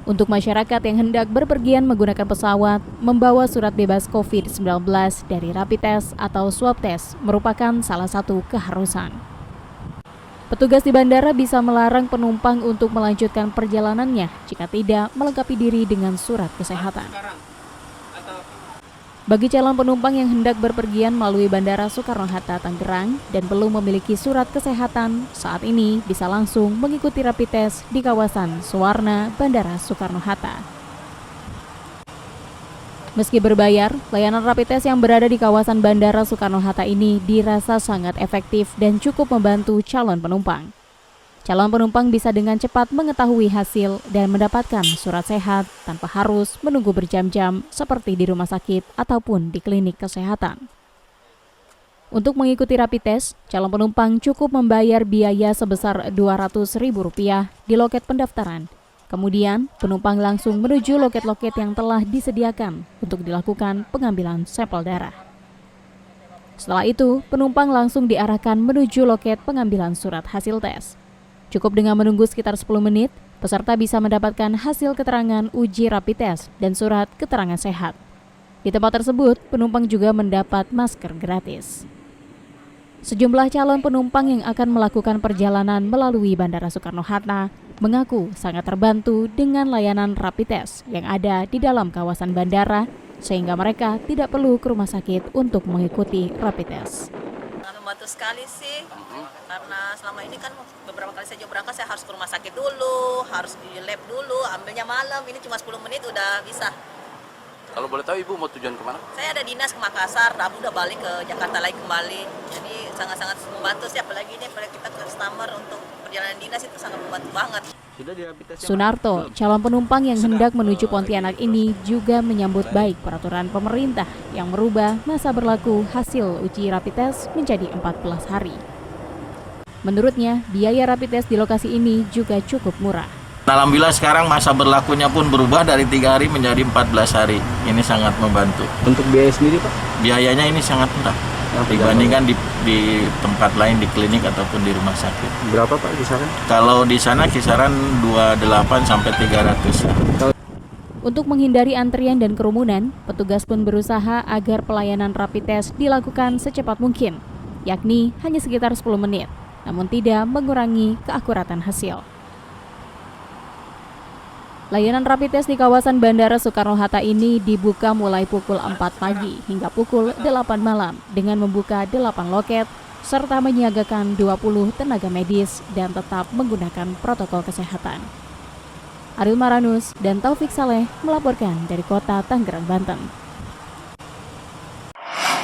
Untuk masyarakat yang hendak berpergian menggunakan pesawat, membawa surat bebas COVID-19 dari rapid test atau swab test merupakan salah satu keharusan. Petugas di bandara bisa melarang penumpang untuk melanjutkan perjalanannya jika tidak melengkapi diri dengan surat kesehatan. Bagi calon penumpang yang hendak berpergian melalui Bandara Soekarno-Hatta, Tangerang dan belum memiliki surat kesehatan, saat ini bisa langsung mengikuti rapid test di kawasan Suwarna, Bandara Soekarno-Hatta. Meski berbayar, layanan rapid test yang berada di kawasan Bandara Soekarno-Hatta ini dirasa sangat efektif dan cukup membantu calon penumpang. Calon penumpang bisa dengan cepat mengetahui hasil dan mendapatkan surat sehat tanpa harus menunggu berjam-jam seperti di rumah sakit ataupun di klinik kesehatan. Untuk mengikuti rapid test, calon penumpang cukup membayar biaya sebesar Rp200.000 di loket pendaftaran. Kemudian, penumpang langsung menuju loket-loket yang telah disediakan untuk dilakukan pengambilan sampel darah. Setelah itu, penumpang langsung diarahkan menuju loket pengambilan surat hasil tes. Cukup dengan menunggu sekitar 10 menit, peserta bisa mendapatkan hasil keterangan uji rapid test dan surat keterangan sehat. Di tempat tersebut, penumpang juga mendapat masker gratis. Sejumlah calon penumpang yang akan melakukan perjalanan melalui Bandara Soekarno-Hatta mengaku sangat terbantu dengan layanan rapid test yang ada di dalam kawasan bandara, sehingga mereka tidak perlu ke rumah sakit untuk mengikuti rapid test. Membantu sekali sih, karena selama ini kan beberapa kali saya berangkat saya harus ke rumah sakit dulu, harus di lab dulu, ambilnya malam, ini cuma 10 menit udah bisa. Kalau boleh tahu Ibu mau tujuan kemana? Saya ada dinas ke Makassar, Rabu udah balik ke Jakarta lagi kembali, jadi sangat-sangat membantu sih, apalagi ini pada kita customer untuk perjalanan dinas itu sangat membantu banget. Sunarto, calon penumpang yang hendak menuju Pontianak ini juga menyambut baik peraturan pemerintah yang merubah masa berlaku hasil uji rapid test menjadi 14 hari. Menurutnya, biaya rapid test di lokasi ini juga cukup murah. Alhamdulillah sekarang masa berlakunya pun berubah dari 3 hari menjadi 14 hari. Ini sangat membantu. Untuk biaya sendiri Pak? Biayanya ini sangat murah dibandingkan di tempat lain, di klinik ataupun di rumah sakit. Berapa Pak kisaran? Kalau di sana kisaran 28 sampai 300. Untuk menghindari antrian dan kerumunan, petugas pun berusaha agar pelayanan rapid test dilakukan secepat mungkin, yakni hanya sekitar 10 menit, namun tidak mengurangi keakuratan hasil. Layanan rapid test di kawasan Bandara Soekarno-Hatta ini dibuka mulai pukul 4 pagi hingga pukul 8 malam dengan membuka 8 loket serta menyiagakan 20 tenaga medis dan tetap menggunakan protokol kesehatan. Ariel Maranus dan Taufik Saleh melaporkan dari Kota Tangerang, Banten.